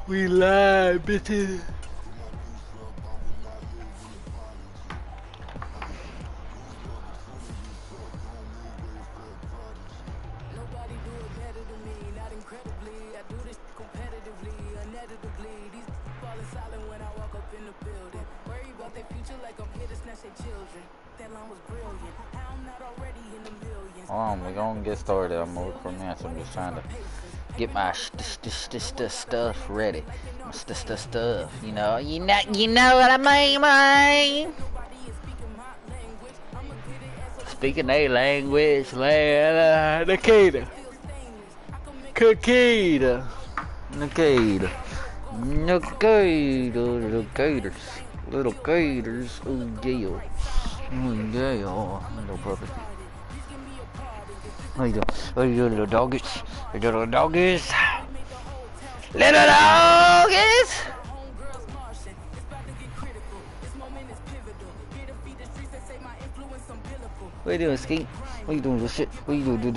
We live, bitches. We're gonna get started. I'm over for minutes. I'm just trying to get my stuff ready. My stuff. You know what I mean, man. Speaking a language, Nikita, little gators. Oh yeah, little puppy. How you doing? How you doing, little doggies? Little doggies? Little doggies? What you doing, Skeet? What you doing, little shit? What you doing?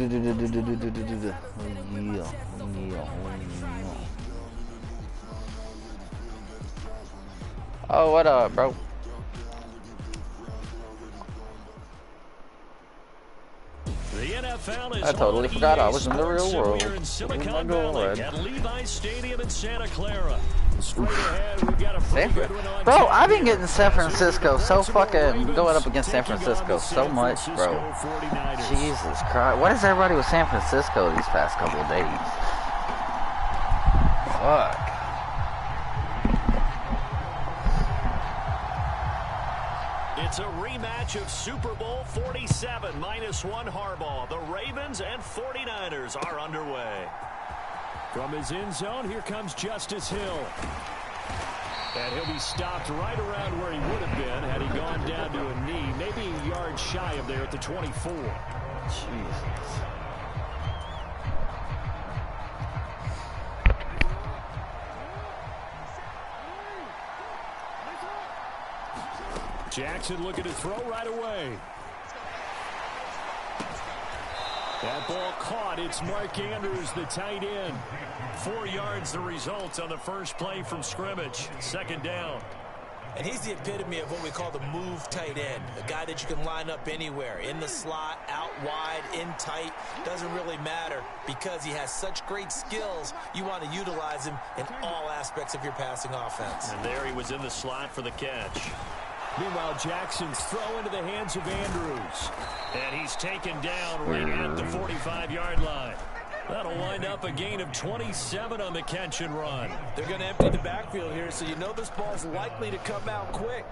Oh, what up, bro? I totally forgot I was in the real world. In Silicon Valley at Levi's Stadium in Santa Clara. Straight ahead, we've got a pretty good one on. Bro, I've been getting San Francisco so fucking going up against San Francisco so much, bro. Jesus Christ. What is everybody with San Francisco these past couple of days? Fuck. It's a rematch of Super Bowl 47 -1 Harbaugh. The Ravens and 49ers are underway. From his end zone, here comes Justice Hill. And he'll be stopped right around where he would have been had he gone down to a knee, maybe a yard shy of there at the 24. Jesus. Jackson looking to throw right away. That ball caught. It's Mark Andrews, the tight end. 4 yards the result on the first play from scrimmage. Second down. And he's the epitome of what we call the move tight end. A guy that you can line up anywhere. In the slot, out wide, in tight. Doesn't really matter because he has such great skills. You want to utilize him in all aspects of your passing offense. And there he was in the slot for the catch. Meanwhile, Jackson's throw into the hands of Andrews. And he's taken down right at the 45-yard line. That'll wind up a gain of 27 on the catch and run. They're going to empty the backfield here, so you know this ball's likely to come out quick.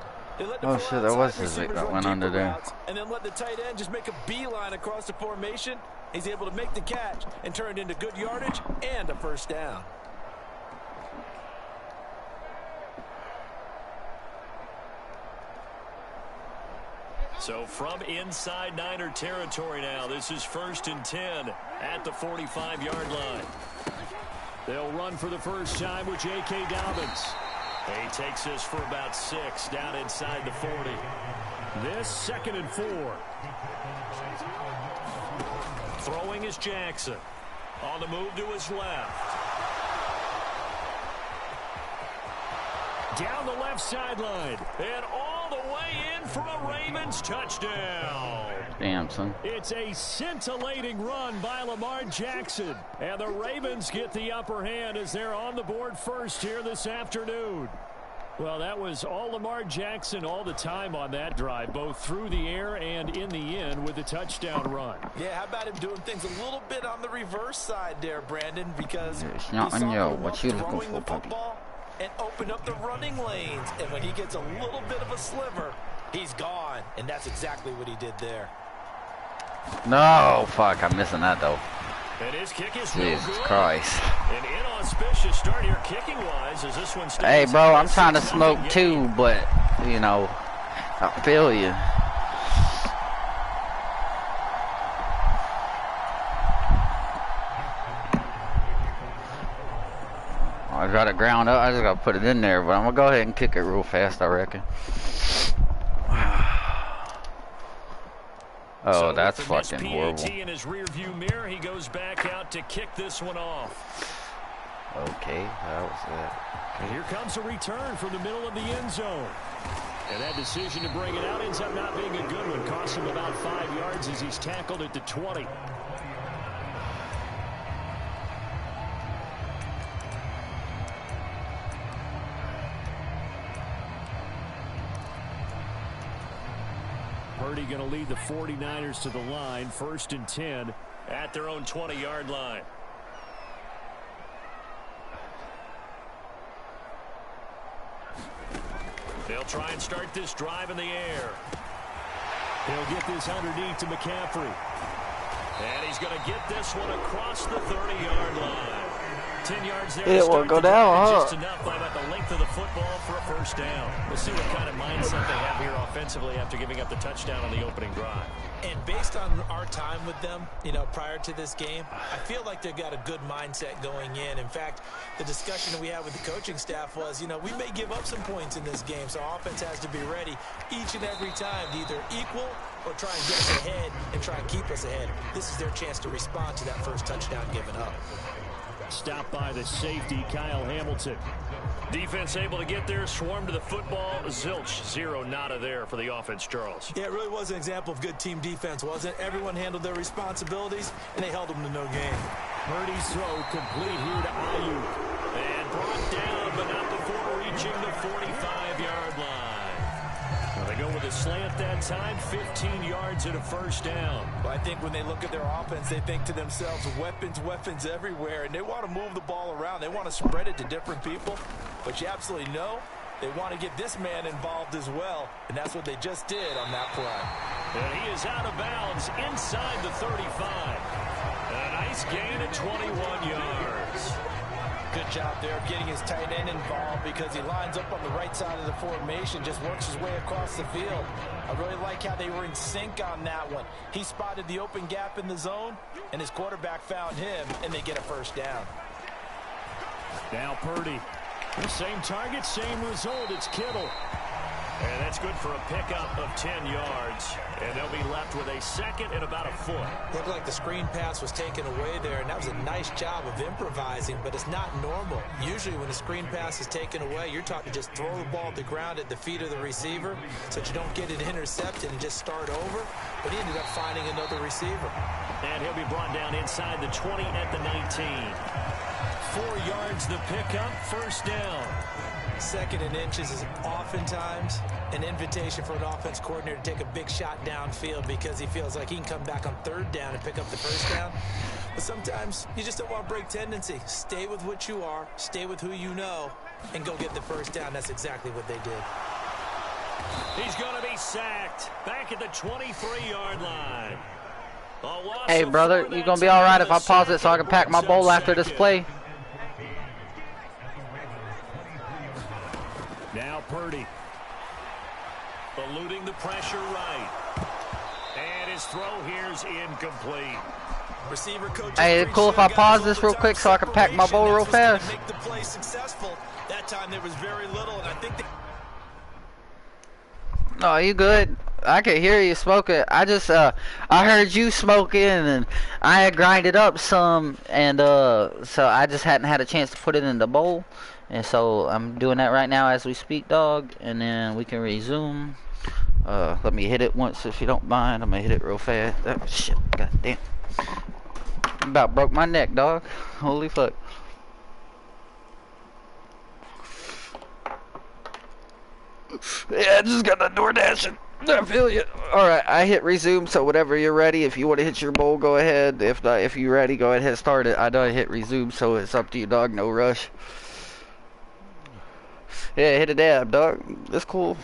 Oh shit, that was his that went under there. And then let the tight end just make a beeline across the formation. He's able to make the catch and turn it into good yardage and a first down. So from inside Niner territory now, this is 1st and 10 at the 45-yard line. They'll run for the first time with J.K. Dobbins. He takes this for about 6 down inside the 40. This 2nd and 4. Throwing is Jackson. On the move to his left. Down the left sideline. And all the way in for a Ravens touchdown. Damn, son. It's a scintillating run by Lamar Jackson. And the Ravens get the upper hand as they're on the board first here this afternoon. Well, that was all Lamar Jackson all the time on that drive, both through the air and in the end with the touchdown run. Yeah, how about him doing things a little bit on the reverse side there, Brandon, because it's not on you. What you looking for, puppy? And open up the running lanes. And when he gets a little bit of a sliver, he's gone. And that's exactly what he did there. No, fuck, I'm missing that though. And his kick is Jesus Christ. An inauspicious start here kicking wise as this one stays. Hey bro, I'm trying to smoke too, but you know, I feel you. I got it ground up, I just gotta put it in there, but I'm gonna go ahead and kick it real fast, I reckon. Oh, so that's fucking horrible. In his rear view mirror, he goes back out to kick this one off. Okay, that was that. And here comes a return from the middle of the end zone. And that decision to bring it out ends up not being a good one. Costs him about 5 yards as he's tackled at the 20. Purdy going to lead the 49ers to the line. 1st and 10 at their own 20-yard line. They'll try and start this drive in the air. He'll get this underneath to McCaffrey. And he's going to get this one across the 30-yard line. 10 yards there. It will go down, huh? Just enough by about the length of the football for a first down. We'll see what kind of mindset they have here offensively after giving up the touchdown on the opening drive. And based on our time with them, you know, prior to this game, I feel like they've got a good mindset going in. In fact, the discussion that we had with the coaching staff was, you know, we may give up some points in this game, so our offense has to be ready each and every time to either equal or try and get us ahead and try and keep us ahead. This is their chance to respond to that first touchdown given up. Stopped by the safety, Kyle Hamilton. Defense able to get there, swarm to the football. Zilch, 0 nada there for the offense, Charles. Yeah, it really was an example of good team defense, wasn't it? Everyone handled their responsibilities, and they held them to no gain. Purdy's throw complete here to Ayuk. And brought down, but not before reaching the 45-yard line. Well, they go with a slant that time, 15 yards and a first down. Well, I think when they look at their offense, they think to themselves, weapons, weapons everywhere, and they want to move the ball around. They want to spread it to different people, but you absolutely know they want to get this man involved as well, and that's what they just did on that play. And he is out of bounds inside the 35. A nice gain of 21 yards. Good job there getting his tight end involved because he lines up on the right side of the formation, just works his way across the field. I really like how they were in sync on that one. He spotted the open gap in the zone, and his quarterback found him, and they get a first down. Now Purdy. The same target, same result. It's Kittle. And that's good for a pickup of 10 yards. And they'll be left with a second and about a foot. Looked like the screen pass was taken away there, and that was a nice job of improvising, but it's not normal. Usually when a screen pass is taken away, you're taught to just throw the ball at the ground at the feet of the receiver so that you don't get it intercepted and just start over. But he ended up finding another receiver. And he'll be brought down inside the 20 at the 19. 4 yards the pickup, first down. 2nd and inches is oftentimes an invitation for an offense coordinator to take a big shot downfield because he feels like he can come back on 3rd down and pick up the first down. But sometimes you just don't want to break tendency. Stay with what you are, stay with who you know, and go get the first down. That's exactly what they did. He's going to be sacked back at the 23-yard line. Hey, brother, you going to be all right if I pause it so I can pack my bowl after this play? Now Purdy. Eluding the pressure right. And his throw here's incomplete. Receiver coach. Hey, is it cool if I pause this real quick so I can pack my bowl real fast? Make the play successful. That time there was very little, and I think No, you good. I could hear you smoking. I just, I heard you smoking, and I had grinded up some, and, so I just hadn't had a chance to put it in the bowl. And so I'm doing that right now as we speak, dog, and then we can resume. Let me hit it once if you don't mind. I'm gonna hit it real fast. Oh, shit, god damn. About broke my neck, dog. Holy fuck. Yeah, I just got the door dashing. I feel you. Alright, I hit resume, so whenever you're ready, if you want to hit your bowl, go ahead. If not, if you're ready, go ahead and start it. I know I hit resume, so it's up to you, dog. No rush. Yeah, hit a dab, dog. That's cool.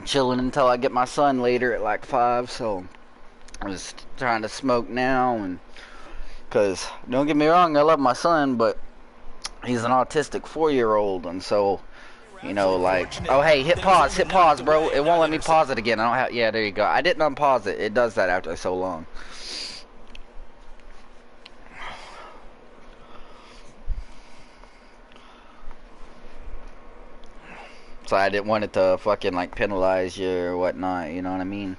Chilling until I get my son later at like 5, so I was trying to smoke now, and because don't get me wrong, I love my son, but he's an autistic 4-year-old, and so, you know, like, oh hey, hit pause, bro. It won't let me pause it again. I don't have. Yeah, there you go. I didn't unpause it. It does that after so long. So I didn't want it to fucking like penalize you or whatnot, you know what I mean?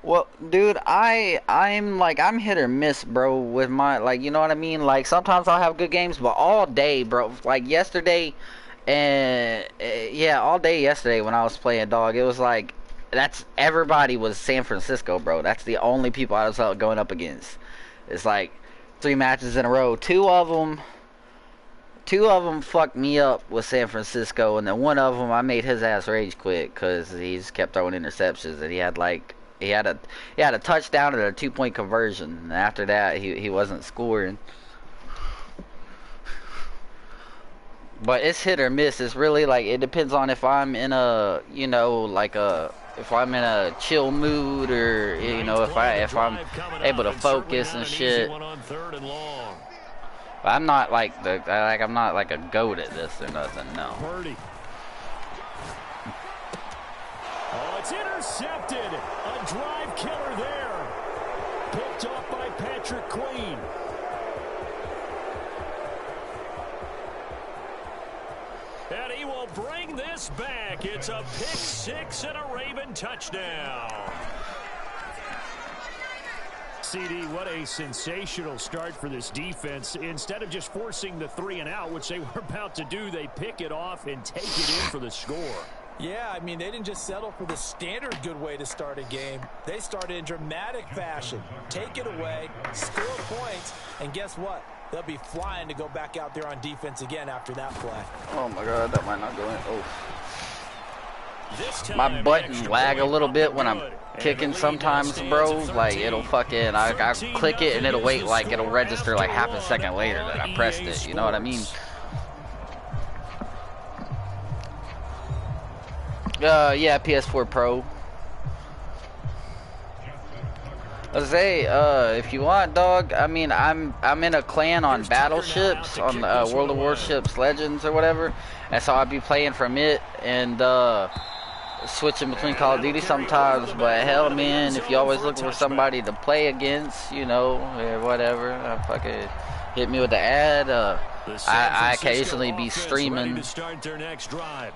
Well, dude, I'm hit or miss, bro, with my, like, you know what I mean? Like, sometimes I'll have good games, but all day, bro, like yesterday, and yeah, all day yesterday when I was playing, dog, it was like, everybody was San Francisco, bro. That's the only people I was going up against. It's like 3 matches in a row. Two of them fucked me up with San Francisco, and then one of them I made his ass rage quit because he just kept throwing interceptions, and he had a touchdown and a 2-point conversion, and after that he wasn't scoring. But it's hit or miss. It's really like, it depends on if I'm in a, you know, like if I'm in a chill mood, or, you know, if I'm able to focus and shit. I'm not like I'm not like a goat at this or nothing, no. Oh, it's intercepted. A drive killer there. Picked up by Patrick Queen. And he will bring this back. It's a pick 6 and a Raven touchdown. CD, what a sensational start for this defense. Instead of just forcing the 3 and out, which they were about to do, they pick it off and take it in for the score. Yeah, I mean, they didn't just settle for the standard good way to start a game. They started in dramatic fashion. Take it away, score points, and guess what? They'll be flying to go back out there on defense again after that play. Oh my god, that might not go in. Oh. My buttons lag a little bit when I'm kicking sometimes, bro. Like, it'll fucking, I click it and it'll wait, like, it'll register like half a second later that I pressed it. You know what I mean? Yeah, PS4 Pro. I say, if you want, dog, I mean, I'm in a clan on Battleships, on World of Warships Legends or whatever, and so I'll be playing from it and switching between Call of Duty sometimes. But hell, man, if you always looking for somebody to play against, you know, or whatever, fucking hit me with the ad. I occasionally be streaming. To start their next drive.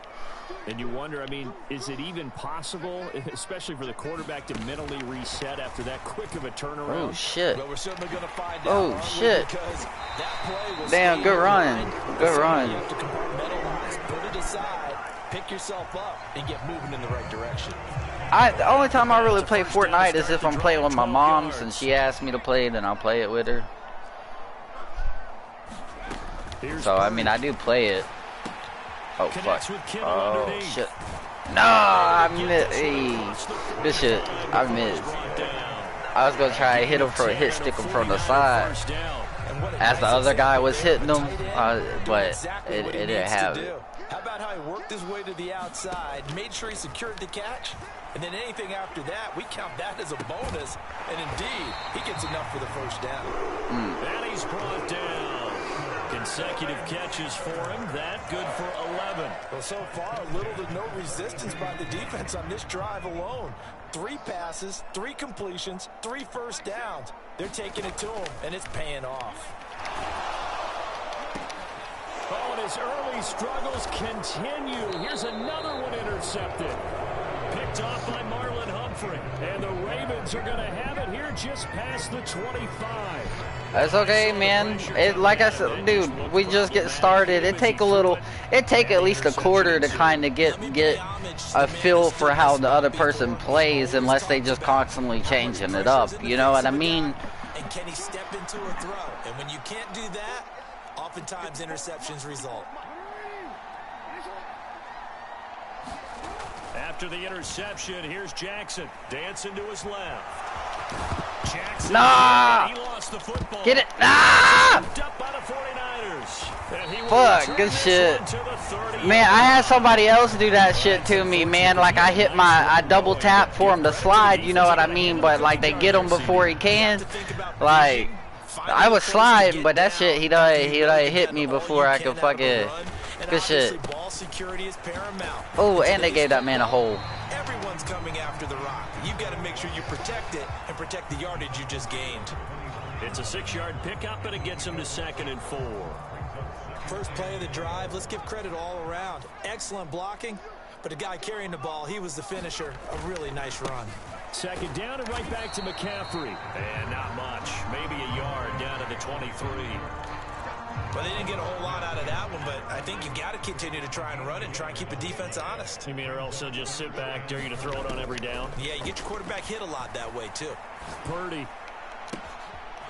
And you wonder, I mean, is it even possible, especially for the quarterback, to mentally reset after that quick of a turnaround? Oh, shit. Well, we're certainly going to find out. Oh, shit. That play was damn, good run. Good run. You have to compartmentalize, put it aside, pick yourself up, and get moving in the right direction. The only time I really play Fortnite is if I'm playing with my mom, and she asks me to play, then I'll play it with her. So, I mean, I do play it. Oh, fuck. Oh, shit. No, I missed. Good shit. I missed. I was going to try to hit him stick him from the side as the other guy was hitting him, but it didn't have it. How about how he worked his way to the outside, made sure he secured the catch, and then anything after that, we count that as a bonus, and indeed, he gets enough for the first down. And he's brought down. Consecutive catches for him. That good for 11. Well, so far, little to no resistance by the defense on this drive alone. 3 passes, 3 completions, 3 first downs. They're taking it to him, and it's paying off. Oh, and his early struggles continue. Here's another one intercepted. Picked off by Marlon Humphrey. And the Ravens are going to have it here just past the 25. That's okay, man. Like I said, dude, we just get started. It take at least a quarter to kind of get a feel for how the other person plays, unless they just constantly changing it up. You know what I mean? And can he step into a throw? And when you can't do that, oftentimes interceptions result. After the interception, here's Jackson dancing to his left. Jackson, nah! He lost the football. Get it! Nah! Up by the 49ers. Fuck, good shit. Man, I had somebody else do that shit to me, man. Like, I double tap for him to slide, you know what I mean? But, like, they get him before he can. Like, I was sliding, but that shit, he done hit me before I could fucking... Good shit. Oh, and they gave that man a hole. Everyone's coming after the rock. you've got to make sure you protect it and protect the yardage you just gained. It's a 6-yard pickup, and it gets him to 2nd and 4. First play of the drive, let's give credit all around. Excellent blocking, but the guy carrying the ball, he was the finisher. A really nice run. 2nd down and right back to McCaffrey. And not much. Maybe a yard down to the 23. Well, they didn't get a whole lot out of that one, but I think you got to continue to try and run it and try and keep the defense honest. You mean or else they'll just sit back, dare you to throw it on every down? Yeah, you get your quarterback hit a lot that way, too. Purdy.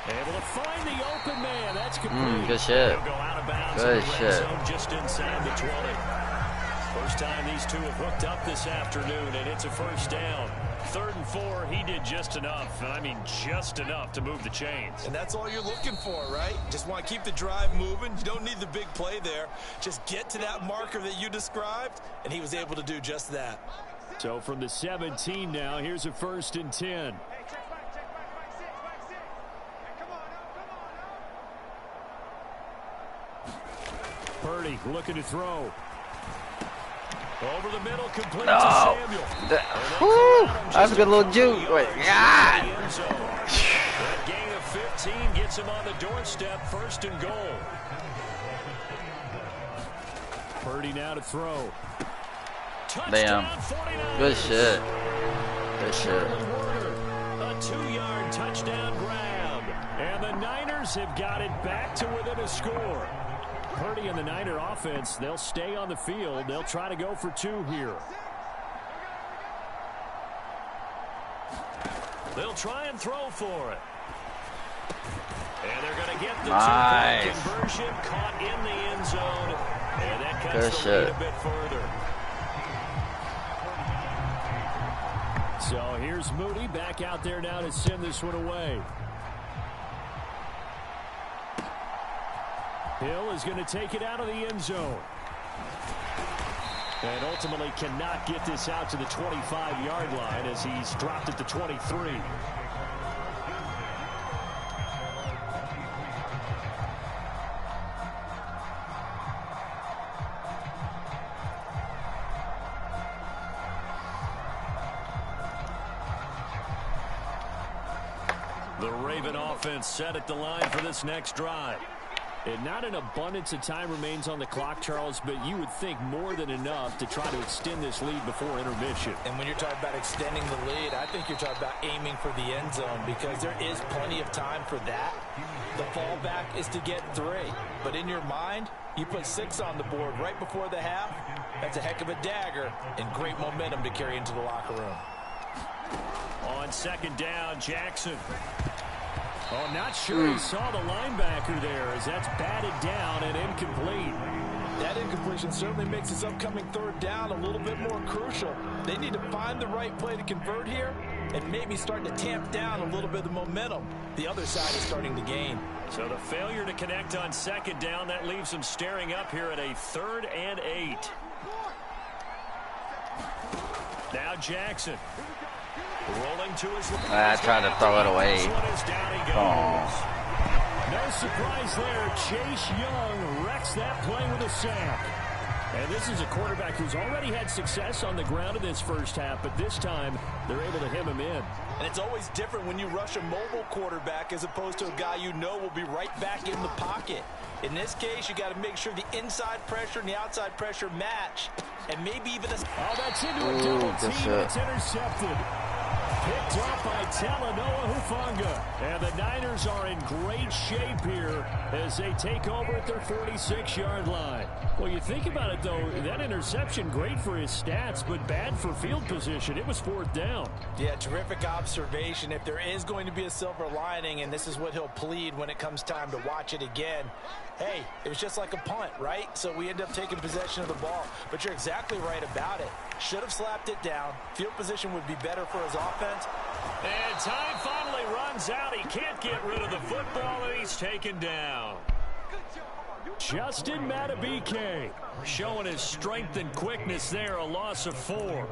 Able to find the open man. That's complete. Good shit. He'll go out of bounds Good in the red shit. zone just inside the 20. First time these two have hooked up this afternoon, and it's a first down. 3rd and 4, he did just enough, and I mean just enough to move the chains. And that's all you're looking for, right? Just want to keep the drive moving. You don't need the big play there. Just get to that marker that you described, and he was able to do just that. So from the 17 now, here's a 1st and 10. Purdy looking to throw. Over the middle, complete to Samuel. That's a good little juke. Wait, God. That gain of 15 gets him on the doorstep, 1st and goal. Purdy now to throw. Damn. Good shit. Good shit. A 2-yard touchdown grab. And the Niners have got it back to within a score. Purdy and the Niner offense, they'll stay on the field. They'll try to go for 2 here. They'll try and throw for it. And they're going to get the 2-point conversion, caught in the end zone. And that cuts the lead a bit further. So here's Moody back out there now to send this one away. Hill is going to take it out of the end zone. And ultimately cannot get this out to the 25-yard line as he's dropped at the 23. The Raven offense set at the line for this next drive. And not an abundance of time remains on the clock, Charles, but you would think more than enough to try to extend this lead before intermission. And when you're talking about extending the lead, I think you're talking about aiming for the end zone because there is plenty of time for that. The fallback is to get 3. But in your mind, you put 6 on the board right before the half. That's a heck of a dagger and great momentum to carry into the locker room. On 2nd down, Jackson. Oh, not sure he saw the linebacker there as that's batted down and incomplete. That incompletion certainly makes his upcoming 3rd down a little bit more crucial. They need to find the right play to convert here and maybe start to tamp down a little bit of the momentum the other side is starting to gain. So the failure to connect on 2nd down, that leaves them staring up here at a 3rd and 8. Now Jackson. Rolling to his I tried to throw it away. No surprise there. Chase Young wrecks that play with a sack. And this is a quarterback who's already had success on the ground in this first half, but this time they're able to hem him in. And it's always different when you rush a mobile quarterback as opposed to a guy you know will be right back in the pocket. In this case, you got to make sure the inside pressure and the outside pressure match. And maybe even a... Oh, that's into a double team, and it's intercepted. Picked off by Talanoa Hufanga. And the Niners are in great shape here as they take over at their 46-yard line. Well, you think about it, though, that interception, great for his stats, but bad for field position. It was 4th down. Yeah, terrific observation. If there is going to be a silver lining, and this is what he'll plead when it comes time to watch it again, hey, it was just like a punt, right? So we end up taking possession of the ball. But you're exactly right about it. Should have slapped it down. Field position would be better for his offense. And time finally runs out. He can't get rid of the football, and he's taken down. Justin Matabike showing his strength and quickness there, a loss of 4.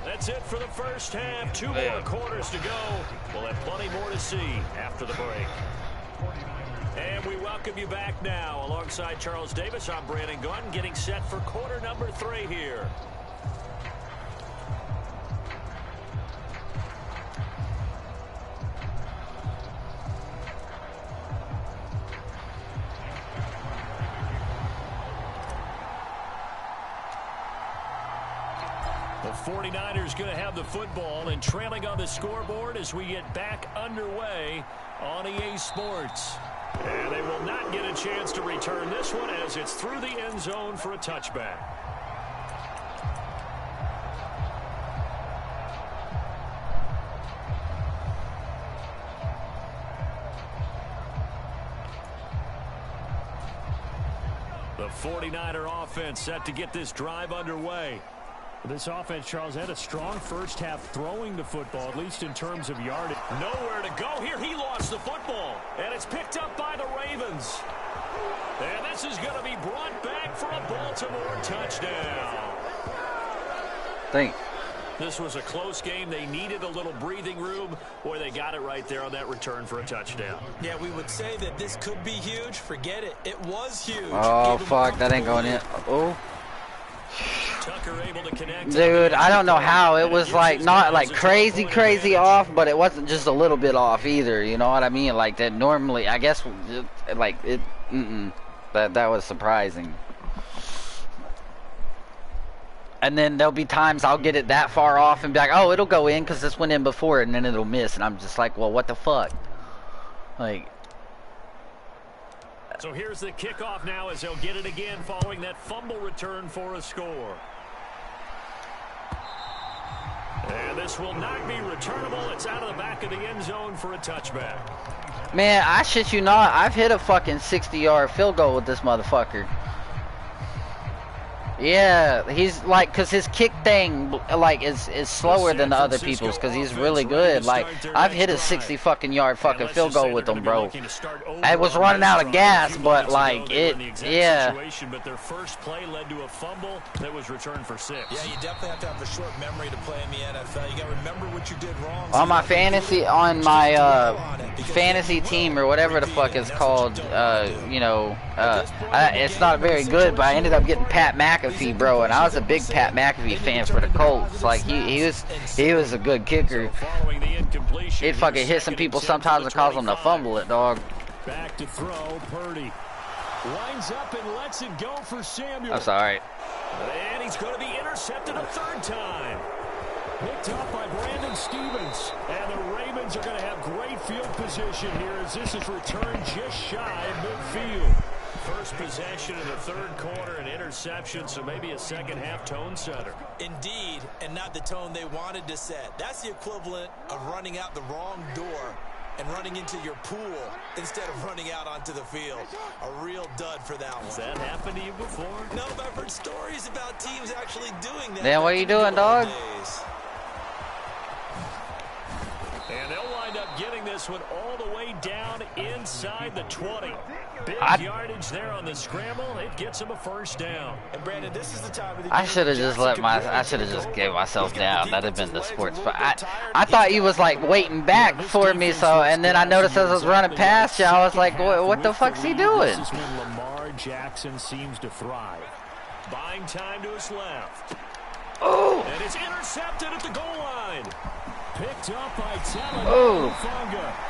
That's it for the first half. 2 more quarters to go. We'll have plenty more to see after the break. And we welcome you back now. Alongside Charles Davis, I'm Brandon Gunn, getting set for quarter number 3 here. The 49ers going to have the football and trailing on the scoreboard as we get back underway on EA Sports. And they will not get a chance to return this one as it's through the end zone for a touchback. The 49er offense set to get this drive underway. This offense, Charles, had a strong first half throwing the football, at least in terms of yardage. Nowhere to go here. He lost the football, and it's picked up by the Ravens. And this is going to be brought back for a Baltimore touchdown. Think. This was a close game. They needed a little breathing room. Boy, they got it right there on that return for a touchdown. Yeah, we would say that this could be huge. Forget it. It was huge. Oh, fuck. That ain't going in. Oh. Tucker able to connect. Dude, I don't know how. It was like not like crazy off, but it wasn't just a little bit off either. You know what I mean? Like that normally, I guess, like it. That was surprising. And then there'll be times I'll get it that far off and be like, oh, it'll go in because this went in before, and then it'll miss, and I'm just like, well, what the fuck? Like. So here's the kickoff now as they'll get it again following that fumble return for a score. And this will not be returnable. It's out of the back of the end zone for a touchback. Man, I shit you not. I've hit a fucking 60-yard field goal with this motherfucker. Yeah, he's like, cause his kick thing like is slower than the other people's, cause he's really good. Like I've hit a 60-fucking-yard fucking field goal with him, bro. I was running out of gas, but like it, yeah. But their first play led to a fumble that was returned for 6. Yeah, you definitely have to have a short memory to play in the NFL. You got to remember what you did wrong. On my fantasy, on my fantasy team or whatever the fuck it's called, you know, it's not very good, but I ended up getting Pat McAfee, bro, and I was a big Pat McAfee fan for the Colts. Like he was a good kicker. He'd fucking hit some people sometimes and cause them to fumble it, dog. Back to throw, Purdy lines up and lets it go for Samuel. That's all right. And he's going to be intercepted a third time. Picked up by Brandon Stevens. And the Ravens are going to have great field position here as this is returned just shy of midfield. First possession in the third quarter, an interception, so maybe a second-half tone setter. Indeed, and not the tone they wanted to set. That's the equivalent of running out the wrong door and running into your pool instead of running out onto the field. A real dud for that one. Has that happened to you before? No, but I've heard stories about teams actually doing that. Dan, what are you doing, dog? And they'll wind up getting this one all the way down inside the 20. Big yardage there on the scramble. It gets him a first down. And Brandon, this is the time of the I should have just I should have just gave myself down. That'd have been the sports. But I thought he was like waiting back for me, so and then I noticed as I was running past you, I was like, what the fuck's he doing? This is when Lamar Jackson seems to thrive. Buying time to his left. Oh! And it's intercepted at the goal line. Picked up by Talon.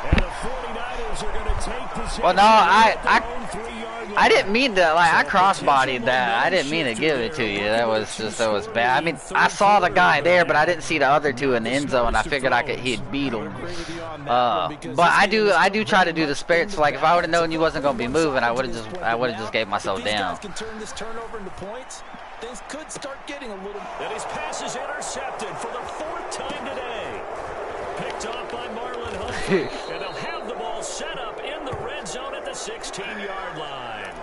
And the 49ers are going to take possession. Well, no, I didn't mean to, like, I crossbodied that. I didn't mean to give it to you. That was bad. I mean, I saw the guy there, but I didn't see the other two in the end zone. I figured he'd beat him. But I do try to do the spirits. Like, if I would have known you wasn't going to be moving, I would have just gave myself down. Can turn this turnover into points. Things could start getting a little. And his pass is intercepted for the 4th time today. Picked off by Marlon Humphrey. And they'll have the ball set up in the red zone at the 16-yard line.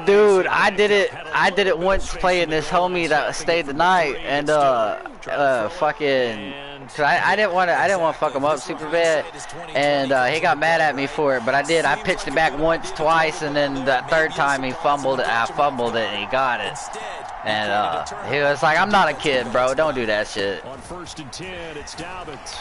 Dude, I did it once playing this homie that stayed the night, and fucking, cause I didn't want to fuck him up super bad, and he got mad at me for it, but I did. I pitched it back once, twice, and then the third time he fumbled it. I fumbled it, and he got it. And he was like, "I'm not a kid, bro. Don't do that shit." On 1st and 10, it's Dobbins.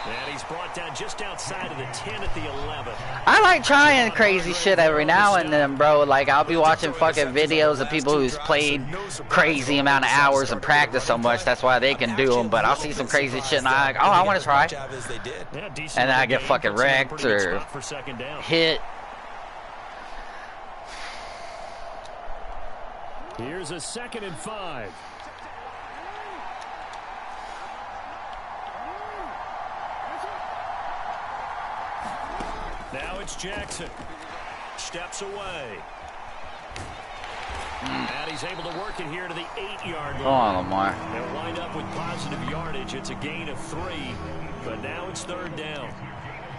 And he's brought down just outside of the 10 at the 11. I like trying crazy shit every now and then, bro. Like, I'll be watching fucking videos of people who's played crazy amount of hours and practice so much. That's why they can do them. But I'll see some crazy shit and I'm like, oh, I want to try. And then I get fucking wrecked or hit. Here's a 2nd and 5. Now it's Jackson. Steps away. And he's able to work it here to the 8-yard line. Come on, Lamar. They'll wind up with positive yardage. It's a gain of 3, but now it's 3rd down.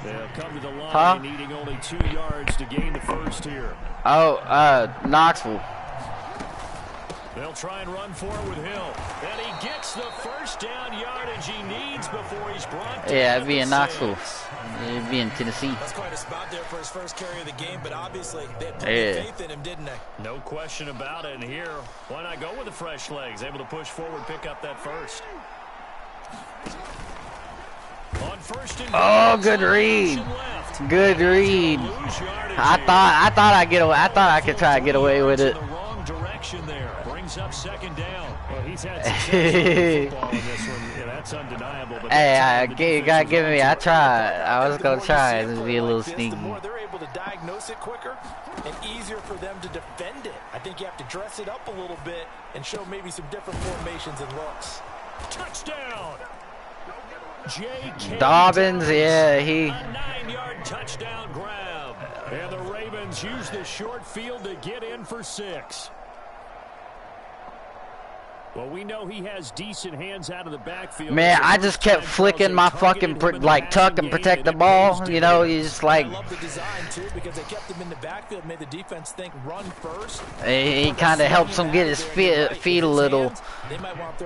They'll come to the line needing only 2 yards to gain the first here. Oh, Knoxville. They'll try and run forward with Hill. And he gets the first down yardage he needs before he's brought down. Yeah, it'd be in Knoxville. It'd be in Tennessee. That's quite a spot there for his first carry of the game, but obviously they had plenty of faith in him, didn't they? No question about it. And here, why not go with the fresh legs? Able to push forward, pick up that first. On 1st and oh, good read. Good read. I thought I'd get away. I thought I could try to get away with it. The wrong direction there. Brings up 2nd down. Well, he's had success football in this one. Yeah, that's undeniable. But hey, you gotta give me. I tried. I was gonna try to be a little sneaky. The more they're able to diagnose it quicker and easier for them to defend it. I think you have to dress it up a little bit and show maybe some different formations and looks. Touchdown. Dobbins, yeah, he. A 9-yard touchdown grab. And the Ravens use the short field to get in for 6. Well, we know he has decent hands out of the backfield. Man, I just kept flicking my fucking like tuck and protect the ball. You know, you just like. I love the design too because they kept him in the backfield, made the defense think run first. He kind of helps him get his feet a little.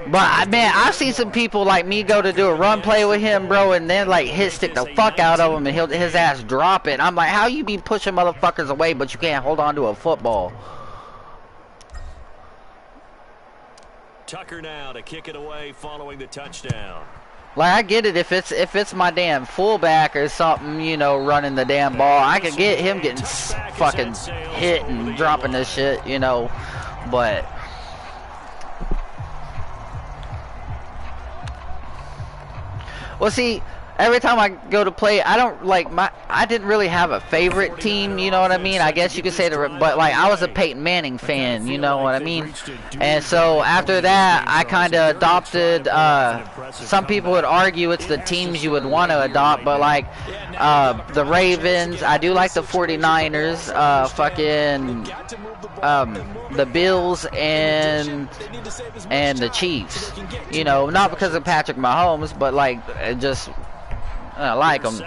But man, I've seen some people like me go to do a run play with him, bro, and then like hit stick the fuck out of him and his ass drop it. I'm like, how you be pushing motherfuckers away, but you can't hold on to a football? Tucker now to kick it away following the touchdown. Like, I get it if it's my damn fullback or something, you know, running the damn ball. I could get him getting fucking hit and dropping this shit, you know, but. Well, see, every time I go to play, I don't like I didn't really have a favorite team, you know what I mean? I guess you could say but like I was a Peyton Manning fan, you know what I mean? And so after that, I kind of adopted. Some people would argue it's the teams you would want to adopt, but like the Ravens, I do like the 49ers, the Bills and the Chiefs. You know, not because of Patrick Mahomes, but like just. I like them.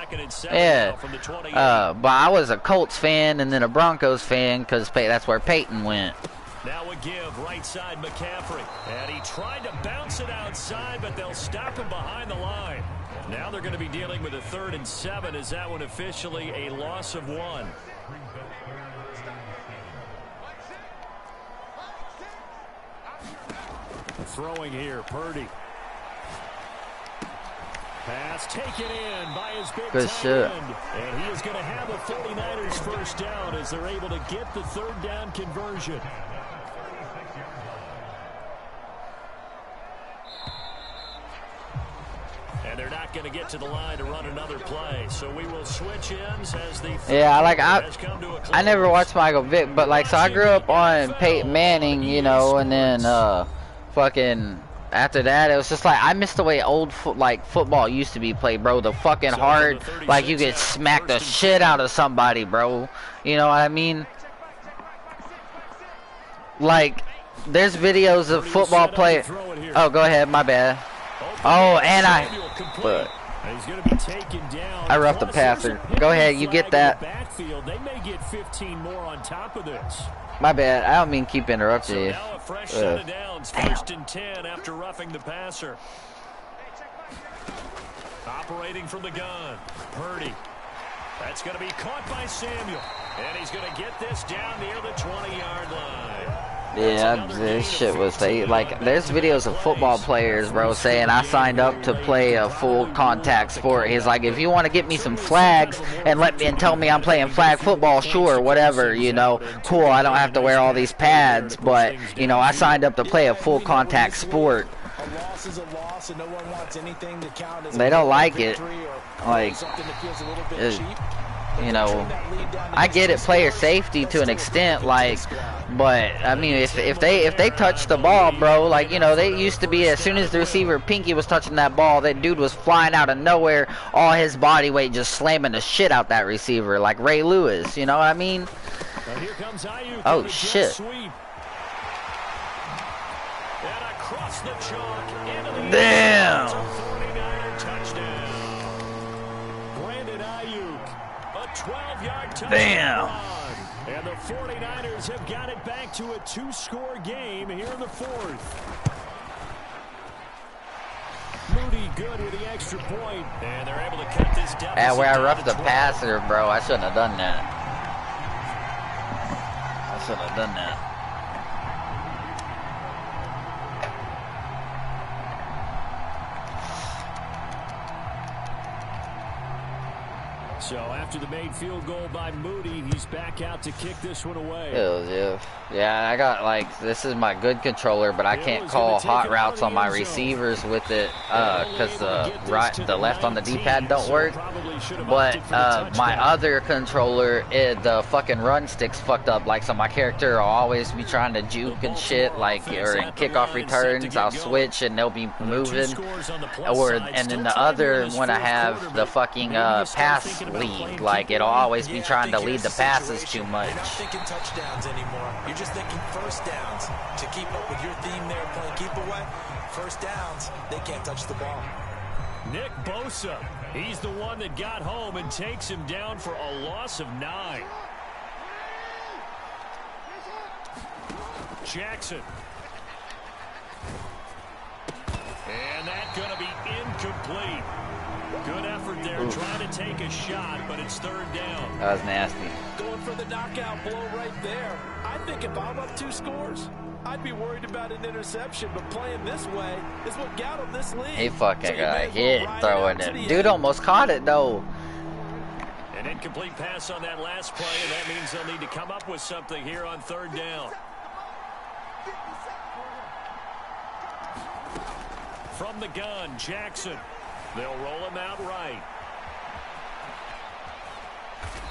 Yeah. But I was a Colts fan and then a Broncos fan because that's where Peyton went. Now a give right side McCaffrey. And he tried to bounce it outside, but they'll stop him behind the line. Now they're going to be dealing with a 3rd and 7. Is that one officially a loss of 1? Throwing here, Purdy. Pass taken in by his big good shit. And he is going to have a 49ers first down as they're able to get the 3rd down conversion. And they're not going to get to the line to run another play. So we will switch ends as the I never watched Michael Vick, but like so I grew up on Peyton Manning, you know, and then fucking after that, it was just like I missed the way old football used to be played, bro. The fucking hard, like you get smacked the shit out of somebody, bro. You know what I mean? Like, there's videos of football play. Oh, go ahead, my bad. Oh, and I roughed the passer. Go ahead, you get that. They may get 15 more on top of this. My bad. I don't mean keep interrupting you. Now a fresh set of downs, 1st and 10 after roughing the passer. Operating from the gun, Purdy. That's going to be caught by Samuel. And he's going to get this down near the 20-yard line. Yeah, this shit was like. There's videos of football players, bro, saying I signed up to play a full contact sport. He's like, if you want to get me some flags and tell me I'm playing flag football, sure, whatever, you know, cool. I don't have to wear all these pads, but you know, I signed up to play a full contact sport. A loss is a loss, and no one wants anything to count as They don't like it, like, something that feels a little bit cheap. you know. I get it, player safety to an extent, like, but I mean, if they touch the ball, bro, like, you know, they used to be, as soon as the receiver pinky was touching that ball, that dude was flying out of nowhere, all his body weight just slamming the shit out that receiver, like Ray Lewis, you know what I mean? Oh shit! Damn! Damn! And the 49ers have got it back to a 2-score game here in the fourth. Moody good with the extra point, and they're able to cut this deficit. Yeah, where I roughed the passer, bro. I shouldn't have done that. I shouldn't have done that. So after the made field goal by Moody, he's back out to kick this one away. Yeah, I got, like, this is my good controller, but I can't call hot routes on my receivers with it because the left on the D-pad don't work. But my other controller, the fucking run stick's fucked up. Like, so my character will always be trying to juke and shit, like, or in kickoff returns, I'll switch and they'll be moving. And then the other one I have, the fucking pass lead, like, it'll always be trying to lead the passes too much. You're not thinking touchdowns anymore. You're just thinking first downs. To keep up with your theme there, playing keep away, first downs, they can't touch the ball. Nick Bosa, he's the one that got home and takes him down for a loss of 9. Jackson. And that's going to be incomplete. Good effort there, trying to take a shot, but it's third down. That was nasty. Going for the knockout blow right there. I think if I'm up 2 scores, I'd be worried about an interception, but playing this way is what got him this lead. He fucking got hit throwing it. Dude almost caught it, though. An incomplete pass on that last play, and that means they'll need to come up with something here on third down. From the gun, Jackson. They'll roll him out right.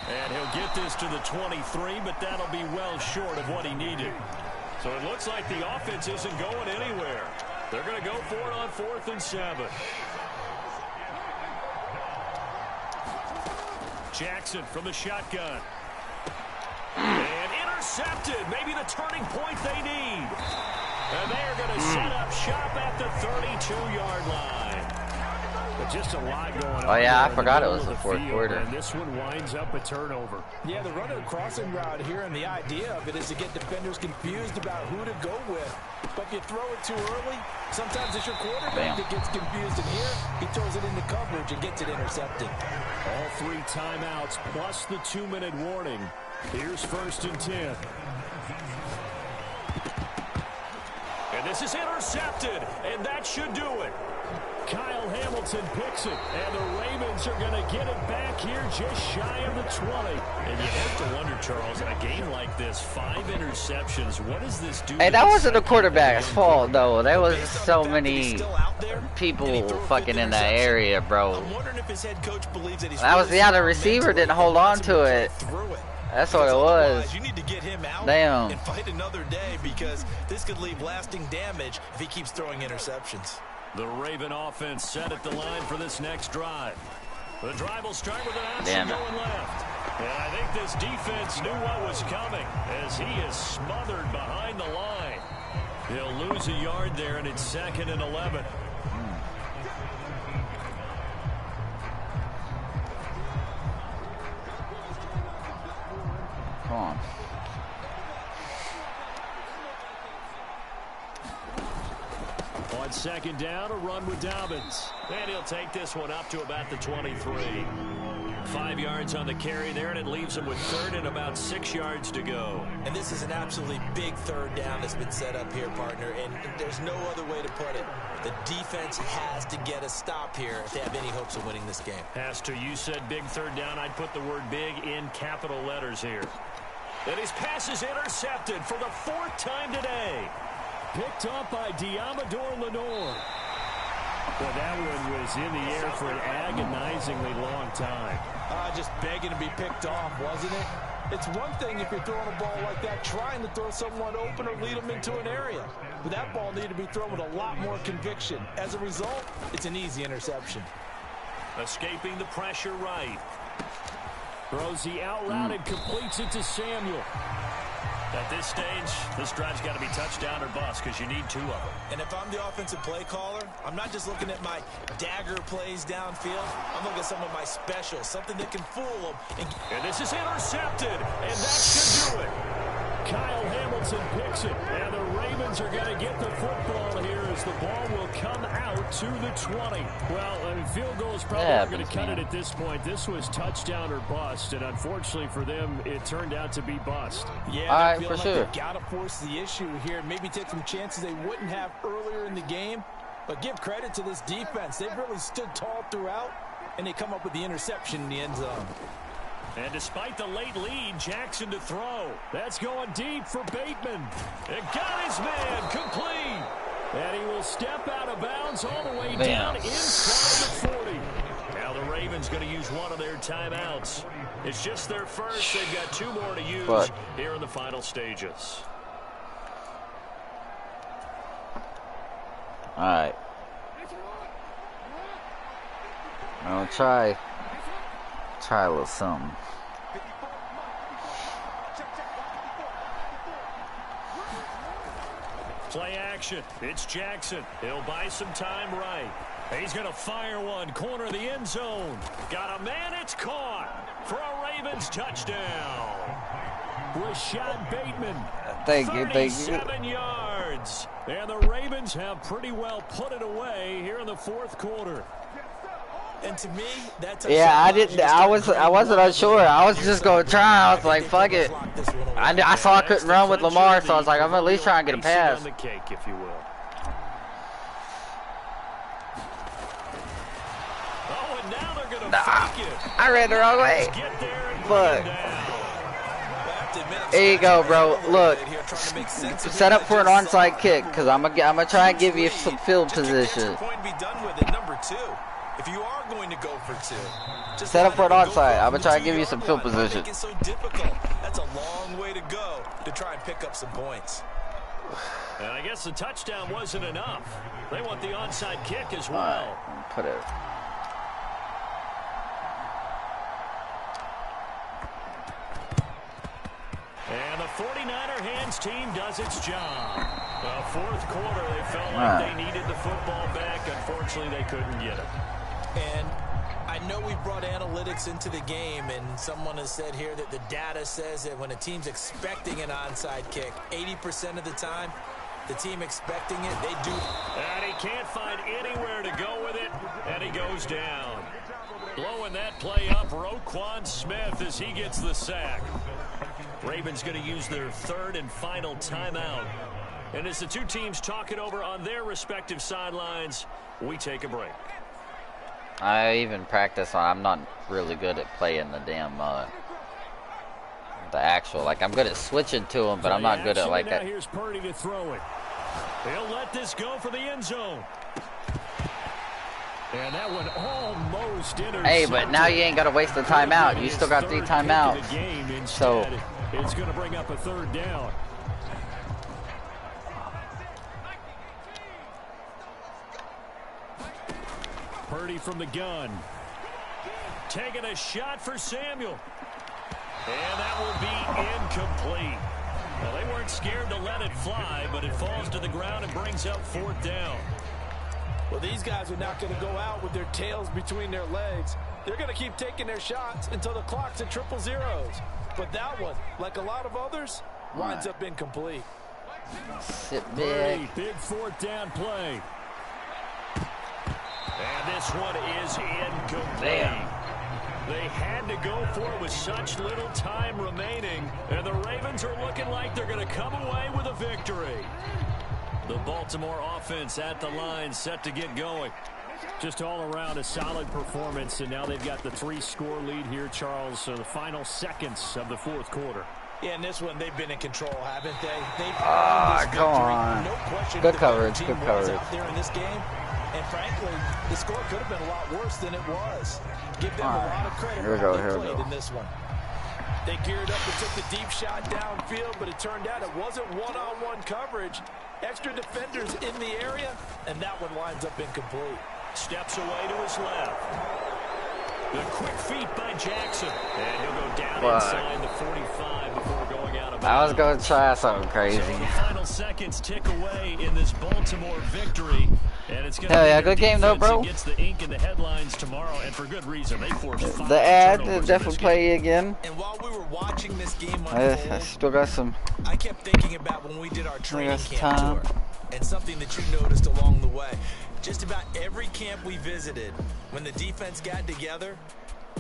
And he'll get this to the 23, but that'll be well short of what he needed. So it looks like the offense isn't going anywhere. They're going to go for it on 4th and 7. Jackson from the shotgun. And intercepted. Maybe the turning point they need. And they are going to set up shop at the 32-yard line. But just a lot going on. Oh yeah, I forgot it was the fourth quarter. And this one winds up a turnover. Yeah, the runner crossing route here, and the idea of it is to get defenders confused about who to go with. But if you throw it too early, sometimes it's your quarterback that gets confused. And here, he throws it into coverage and gets it intercepted. All 3 timeouts plus the 2-minute warning. Here's 1st and 10. And this is intercepted, and that should do it. Kyle Hamilton picks it, and the Ravens are going to get it back here just shy of the 20. And you have to wonder, Charles, in a game like this, 5 interceptions, what does this do? Hey, that wasn't the quarterback's fault, though. There was so many people fucking in that area, bro. That was, yeah, the receiver didn't hold on to it. That's what it was. You need to get him out Damn. and fight another day, because this could leave lasting damage if he keeps throwing interceptions. The Raven offense set at the line for this next drive. The drive will start with an option going left. And I think this defense knew what was coming as he is smothered behind the line. He'll lose a yard there, and it's 2nd and 11. Come on. On 2nd down, a run with Dobbins. And he'll take this one up to about the 23. 5 yards on the carry there, and it leaves them with third and about 6 yards to go. And this is an absolutely big third down that's been set up here, partner, and there's no other way to put it. The defense has to get a stop here if they have any hopes of winning this game. Pastor, you said big third down. I'd put the word big in capital letters here. And his pass is intercepted for the 4th time today. Picked up by Diamador Lenore. Well, that one was in the air for an agonizingly long time. Just begging to be picked off, wasn't it? It's one thing if you're throwing a ball like that, trying to throw someone open or lead them into an area. But that ball needed to be thrown with a lot more conviction. As a result, it's an easy interception. Escaping the pressure right. Throws the out route and completes it to Samuel. At this stage, this drive's got to be touchdown or bust because you need 2 of them. And if I'm the offensive play caller, I'm not just looking at my dagger plays downfield. I'm looking at some of my specials, something that can fool them. And this is intercepted, and that should do it. Kyle Hamilton picks it, and the Ravens are going to get the football here as the ball will come out to the 20. Well, I mean, field goal is probably not going to cut it at this point. This was touchdown or bust, and unfortunately for them, it turned out to be bust. Yeah, for sure. They've got to force the issue here and maybe take some chances they wouldn't have earlier in the game. But give credit to this defense. They've really stood tall throughout, and they come up with the interception in the end zone. And despite the late lead, Jackson to throw. That's going deep for Bateman. And got his man complete. And he will step out of bounds all the way down inside the 40. Now the Ravens going to use one of their timeouts. It's just their first. They've got 2 more to use here in the final stages. All right. I'll try a little something. Play action. It's Jackson. He'll buy some time right. He's going to fire one. Corner of the end zone. Got a man. It's caught for a Ravens touchdown. Rashad Bateman. Thank you. 37 yards. And the Ravens have pretty well put it away here in the 4th quarter. And to me, that's I wasn't unsure. I was just gonna try. I was like, fuck it. I saw I couldn't run with Lamar, so I was like, I'm at least trying to get a pass. On the cake, if you will. Oh, and now they're gonna fake it. I ran the wrong way. But there you go, bro. Look, set up for an onside kick, cause I'm gonna try and give you some field position. If you are going to go for 2, just set up for an onside. I'm gonna try and give you some field position. It's so difficult. That's a long way to go to try and pick up some points. And I guess the touchdown wasn't enough. They want the onside kick as well. Right, put it. And the 49er hands team does its job. The 4th quarter, they felt like they needed the football back. Unfortunately, they couldn't get it. And I know we brought analytics into the game, and someone has said here that the data says that when a team's expecting an onside kick, 80% of the time, the team expecting it, they do. And he can't find anywhere to go with it, and he goes down. Blowing that play up, Roquan Smith as he gets the sack. Ravens going to use their 3rd and final timeout. And as the 2 teams talk it over on their respective sidelines, we take a break. I even practice on. I'm not really good at playing the damn the actual. Like I'm good at switching to them, but I'm not good at like that. Here's Purdy to throw it. He'll let this go for the end zone. And that one almost intercepted. Hey, but now you ain't got to waste the timeout. You still got 3 timeouts. So it's going to bring up a 3rd down. Purdy from the gun. Taking a shot for Samuel. And that will be incomplete. Well, they weren't scared to let it fly, but it falls to the ground and brings up 4th down. Well, these guys are not going to go out with their tails between their legs. They're going to keep taking their shots until the clock's at 000. But that one, like a lot of others, winds up incomplete. Sit big. Big 4th down play. And this one is incomplete. They had to go for it with such little time remaining, and the Ravens are looking like they're going to come away with a victory. The Baltimore offense at the line, set to get going. Just all around a solid performance, and now they've got the 3-score lead here, Charles. So the final seconds of the fourth quarter. Yeah, in this one, they've been in control, haven't they? Come on. No question Good coverage, good coverage. Out there in this game. And frankly, the score could have been a lot worse than it was. Give them a lot of credit for how they played in this one. They geared up and took the deep shot downfield, but it turned out it wasn't one-on-one coverage. Extra defenders in the area, and that one winds up incomplete. Steps away to his left. The quick feet by Jackson. And he'll go down inside the 45 before going out of bounds. I was going to try something crazy. So the final seconds tick away in this Baltimore victory. And it's going to Hell yeah, good game though, bro. Gets the ink in the headlines tomorrow, and for good reason. They forced 5 the ad turnovers definitely play again. And while we were watching this game unfold, I still got some. I kept thinking about when we did our training camp time. tour, and something that you noticed along the way. Just about every camp we visited, when the defense got together,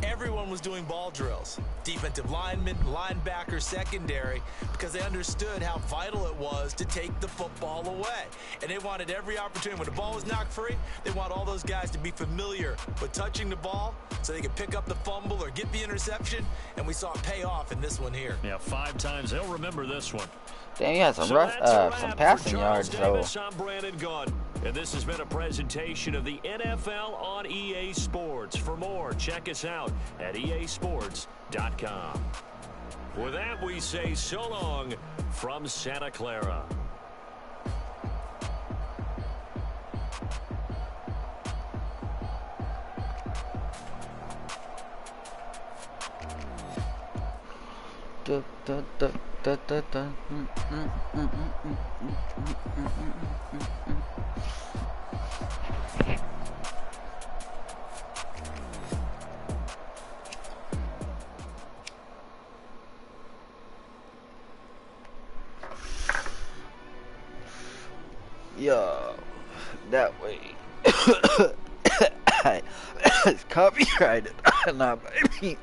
everyone was doing ball drills. Defensive linemen, linebackers, secondary, because they understood how vital it was to take the football away. And they wanted every opportunity. When the ball was knocked free, they want all those guys to be familiar with touching the ball so they could pick up the fumble or get the interception. And we saw it pay off in this one here. Yeah, 5 times. They'll remember this one. Damn, you had some some passing yards, though. I'm Brandon Gunn, and this has been a presentation of the NFL on EA Sports. For more, check us out at easports.com. With that, we say so long from Santa Clara. Yo, that way. It's copyrighted. Not by me.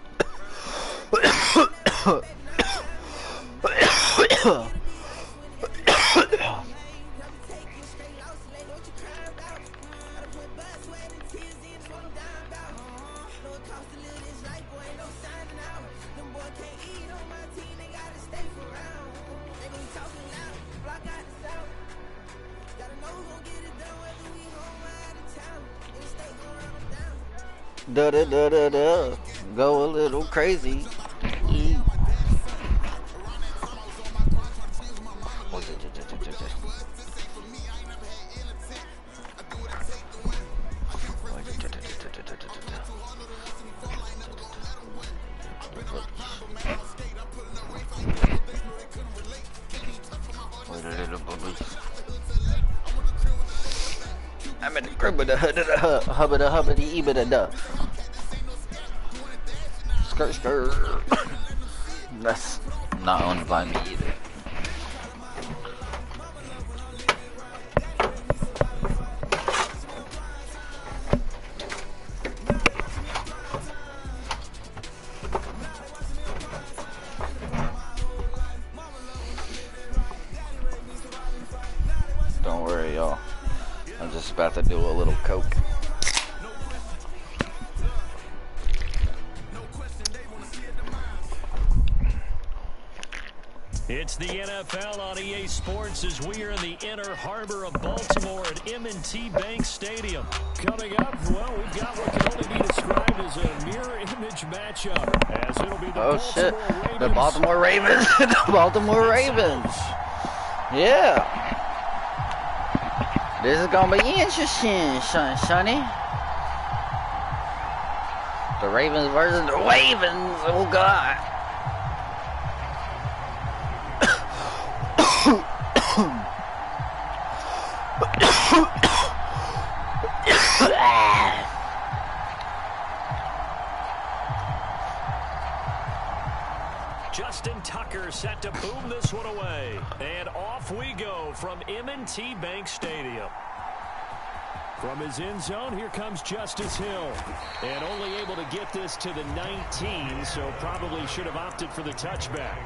Da da da da da, go a little crazy. I'm in the crib with the hubbity-ebita-da. Skirt, skirt. That's not owned by me either. Don't worry, y'all. I'm just about to do a little coke. It's the NFL on EA Sports as we are in the inner harbor of Baltimore at M&T Bank Stadium. Coming up, well, we've got what can only be described as a mirror image matchup, as it'll be the Baltimore Ravens. The Baltimore Ravens. Yeah. This is gonna be interesting, Sonny. The Ravens versus the Ravens. Oh God. Justin Tucker set to boom this one away. And off we go from M&T Bank Stadium. From his end zone, here comes Justice Hill. And only able to get this to the 19, so probably should have opted for the touchback.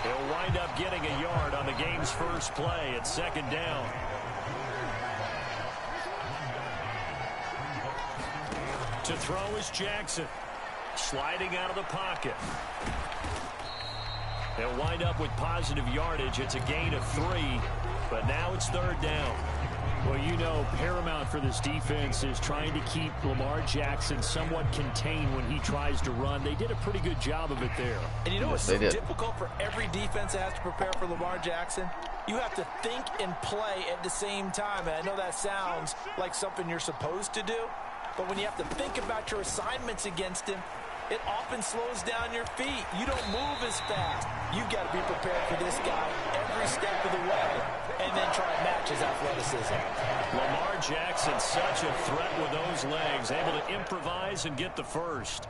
He'll wind up getting a yard on the game's first play at 2nd down. To throw is Jackson. Sliding out of the pocket. They'll wind up with positive yardage. It's a gain of 3, but now it's 3rd down. Well, you know, paramount for this defense is trying to keep Lamar Jackson somewhat contained when he tries to run. They did a pretty good job of it there. And you know what's so difficult for every defense that has to prepare for Lamar Jackson? You have to think and play at the same time. And I know that sounds like something you're supposed to do, but when you have to think about your assignments against him, it often slows down your feet. You don't move as fast. You've got to be prepared for this guy every step of the way and then try and match his athleticism. Lamar Jackson, such a threat with those legs, able to improvise and get the first.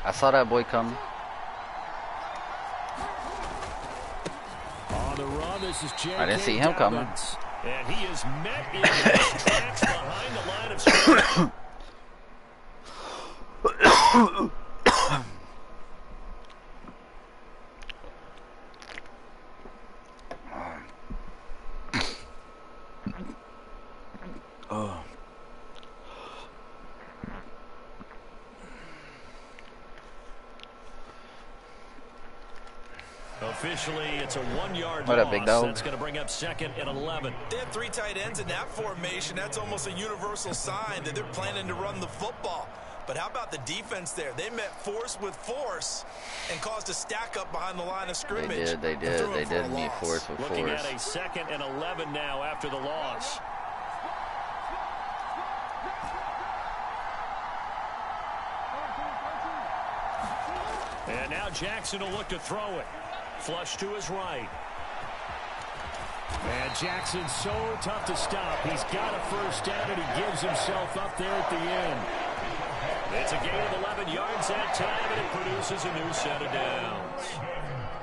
I saw that boy coming. On the run, this is I didn't see him coming. And he is met in his tracks behind the line of scrimmage. Officially, it's a 1-yard What loss. up, big dog? That's going to bring up 2nd and 11. They have 3 tight ends in that formation. That's almost a universal sign that they're planning to run the football. But how about the defense there? They met force with force and caused a stack up behind the line of scrimmage. They did meet force with Looking force. at a 2nd and 11 now after the loss. And now Jackson will look to throw it. Flush to his right. And Jackson's so tough to stop. He's got a first down, and he gives himself up there at the end. It's a gain of 11 yards that time, and it produces a new set of downs.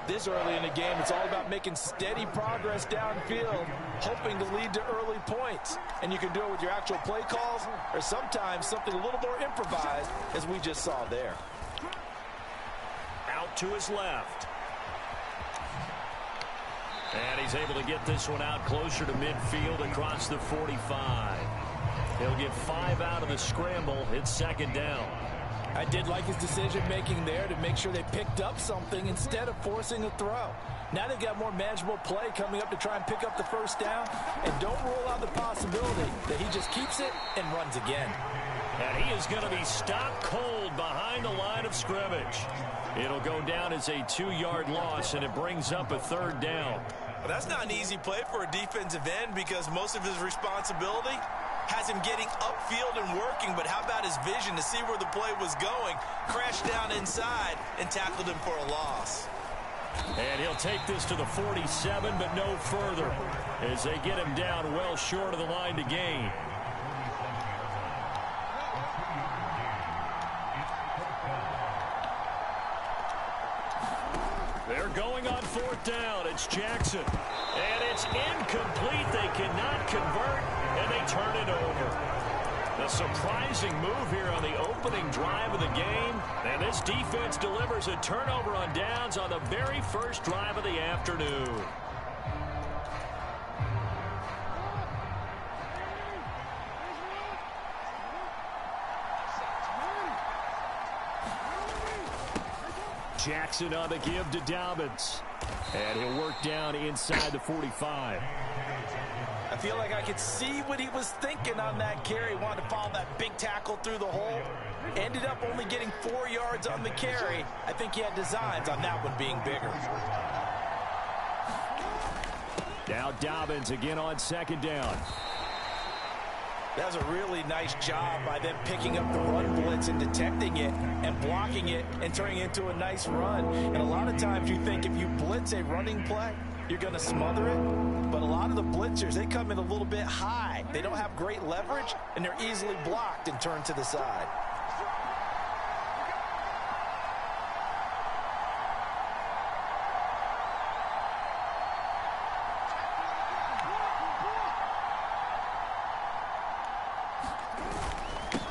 This early in the game, it's all about making steady progress downfield, hoping to lead to early points. And you can do it with your actual play calls, or sometimes something a little more improvised, as we just saw there. Out to his left. And he's able to get this one out closer to midfield across the 45. He'll get 5 out of the scramble. It's 2nd down. I did like his decision-making there to make sure they picked up something instead of forcing a throw. Now they've got more manageable play coming up to try and pick up the first down. And don't rule out the possibility that he just keeps it and runs again. And he is going to be stopped cold behind the line of scrimmage. It'll go down as a 2-yard loss, and it brings up a 3rd down. Well, that's not an easy play for a defensive end because most of his responsibility has him getting upfield and working, but how about his vision to see where the play was going, crashed down inside, and tackled him for a loss. And he'll take this to the 47, but no further, as they get him down well short of the line to gain. They're going on 4th down. It's Jackson. And it's incomplete. They cannot convert, and they turn it over. A surprising move here on the opening drive of the game. And this defense delivers a turnover on downs on the very first drive of the afternoon. Jackson on the give to Dobbins. And he'll work down inside the 45. I feel like I could see what he was thinking on that carry. Wanted to follow that big tackle through the hole. Ended up only getting 4 yards on the carry. I think he had designs on that one being bigger. Now Dobbins again on second down. That was a really nice job by them picking up the run blitz and detecting it and blocking it and turning it into a nice run. And a lot of times you think if you blitz a running play, you're going to smother it. But a lot of the blitzers, they come in a little bit high. They don't have great leverage, and they're easily blocked and turned to the side.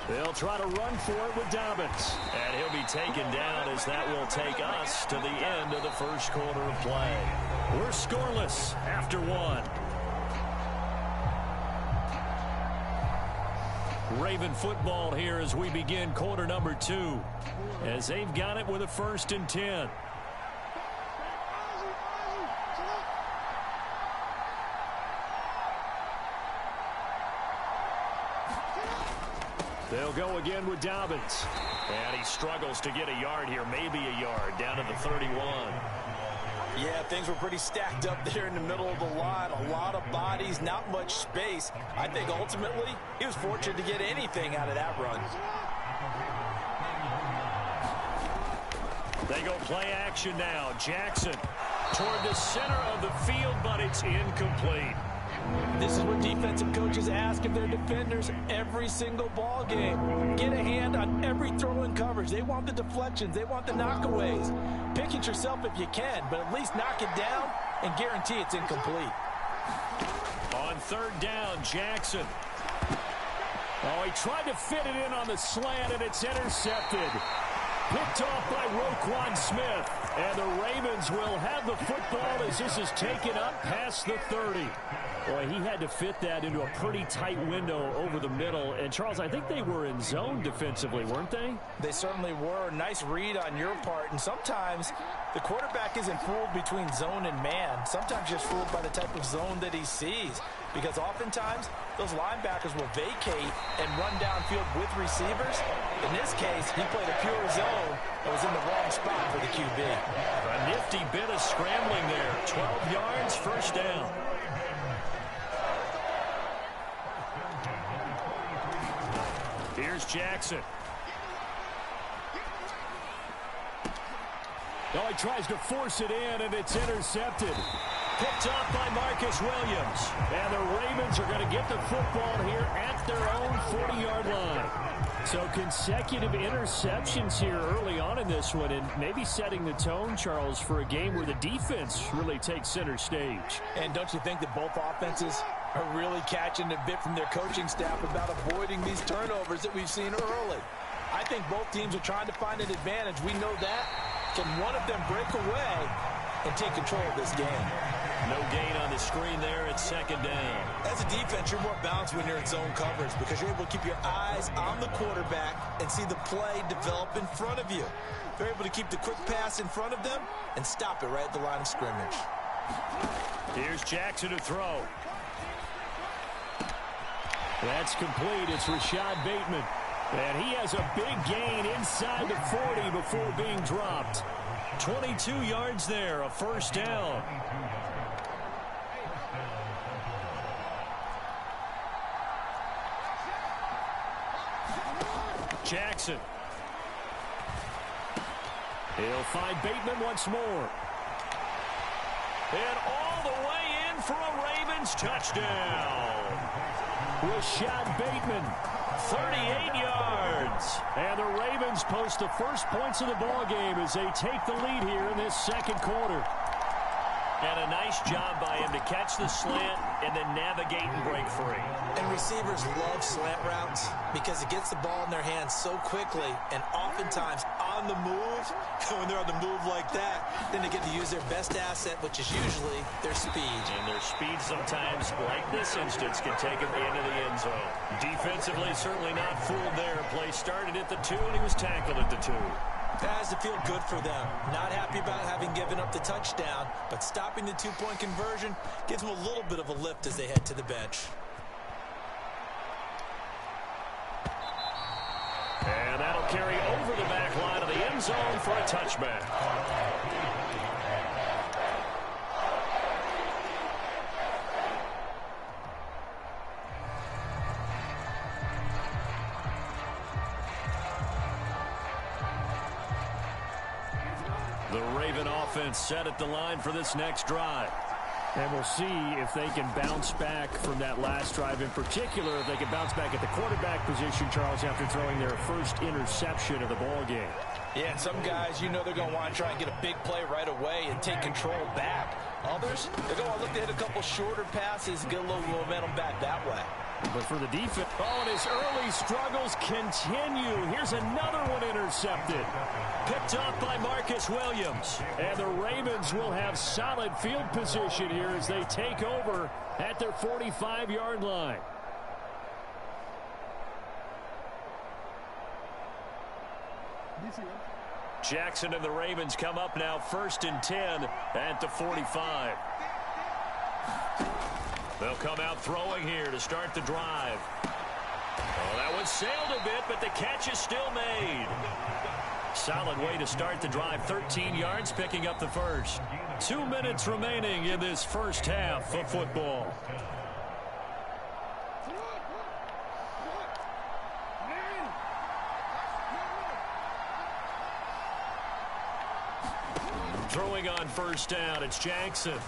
They'll try to run for it with Dobbins. And he'll be taken down as that will take us to the end of the first quarter of play. We're scoreless after one. Raven football here as we begin quarter number 2. As they've got it with a 1st and 10. They'll go again with Dobbins. And he struggles to get a yard here, maybe a yard, down to the 31. Yeah, things were pretty stacked up there in the middle of the line. A lot of bodies, not much space. I think ultimately he was fortunate to get anything out of that run. They go play action now. Jackson toward the center of the field, but it's incomplete. This is what defensive coaches ask of their defenders every single ball game. Get a hand on every throw in coverage. They want the deflections. They want the knockaways. Pick it yourself if you can, but at least knock it down and guarantee it's incomplete. On 3rd down, Jackson. Oh, he tried to fit it in on the slant, and it's intercepted. Picked off by Roquan Smith. And the Ravens will have the football as this is taken up past the 30. Boy, he had to fit that into a pretty tight window over the middle. And, Charles, I think they were in zone defensively, weren't they? They certainly were. Nice read on your part. And sometimes the quarterback isn't fooled between zone and man. Sometimes just fooled by the type of zone that he sees. Because oftentimes those linebackers will vacate and run downfield with receivers. In this case, he played a pure zone that was in the wrong spot for the QB. A nifty bit of scrambling there. 12 yards, 1st down. Here's Jackson. Oh, he tries to force it in, and it's intercepted. Picked off by Marcus Williams. And the Ravens are going to get the football here at their own 40-yard line. So consecutive interceptions here early on in this one, and maybe setting the tone, Charles, for a game where the defense really takes center stage. And don't you think that both offenses are really catching a bit from their coaching staff about avoiding these turnovers that we've seen early? I think both teams are trying to find an advantage. We know that. Can one of them break away and take control of this game? No gain on the screen there. It's 2nd down. As a defense, you're more balanced when you're in zone coverage because you're able to keep your eyes on the quarterback and see the play develop in front of you. They're able to keep the quick pass in front of them and stop it right at the line of scrimmage. Here's Jackson to throw. That's complete. It's Rashad Bateman. And he has a big gain inside the 40 before being dropped. 22 yards there, a 1st down. Jackson. He'll find Bateman once more. And all the way in for a Ravens touchdown. Rashad Bateman, 38 yards. And the Ravens post the first points of the ball game as they take the lead here in this 2nd quarter. And a nice job by him to catch the slant and then navigate and break free. And receivers love slant routes because it gets the ball in their hands so quickly and oftentimes on the move. When they're on the move like that, then they get to use their best asset, which is usually their speed. And their speed sometimes, like this instance, can take them into the end zone. Defensively, certainly not fooled there. Play started at the 2, and he was tackled at the 2. Has to feel good for them. Not happy about having given up the touchdown, but stopping the 2-point conversion gives them a little bit of a lift as they head to the bench. And that'll carry over the back line of the end zone for a touchback. The Raven offense set at the line for this next drive. And we'll see if they can bounce back from that last drive. In particular, if they can bounce back at the quarterback position, Charles, after throwing their first interception of the ball game. Yeah, and some guys, you know they're going to want to try and get a big play right away and take control back. Others, they're going to look to hit a couple shorter passes and get a little momentum back that way. But for the defense, and his early struggles continue. Here's another one intercepted. Picked off by Marcus Williams. And the Ravens will have solid field position here as they take over at their 45-yard line. Jackson and the Ravens come up now 1st and 10 at the 45. They'll come out throwing here to start the drive. Oh, that one sailed a bit, but the catch is still made. Solid way to start the drive. 13 yards, picking up the first. 2 minutes remaining in this first half of football. Throwing on first down, it's Jackson.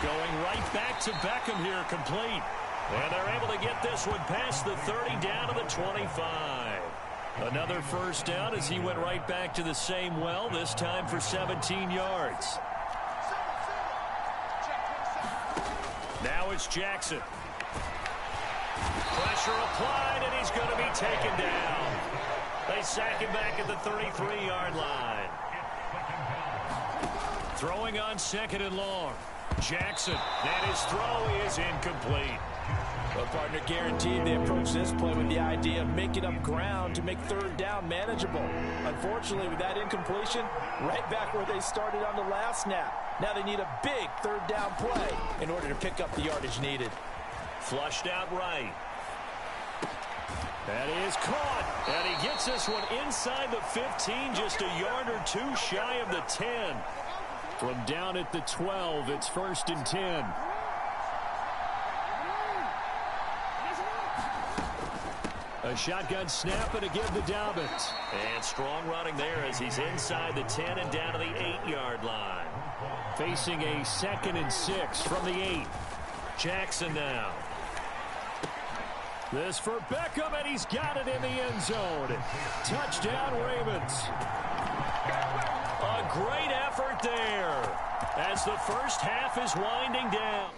Going right back to Beckham here, complete. And they're able to get this one past the 30 down to the 25. Another first down as he went right back to the same well, this time for 17 yards. Now it's Jackson. Pressure applied, and he's going to be taken down. They sack him back at the 33-yard line. Throwing on 2nd and long. Jackson, and his throw is incomplete. Well, partner, guaranteed they approach this play with the idea of making up ground to make 3rd down manageable. Unfortunately, with that incompletion, right back where they started on the last snap. Now they need a big 3rd down play in order to pick up the yardage needed. Flushed out right. That is caught, and he gets this one inside the 15, just a yard or two shy of the 10. From down at the 12, it's 1st and 10. A shotgun snap and a give to Dobbins. And strong running there as he's inside the 10 and down to the 8-yard line. Facing a 2nd and 6 from the 8. Jackson now. This for Beckham, and he's got it in the end zone. Touchdown, Ravens. A great effort there as the first half is winding down.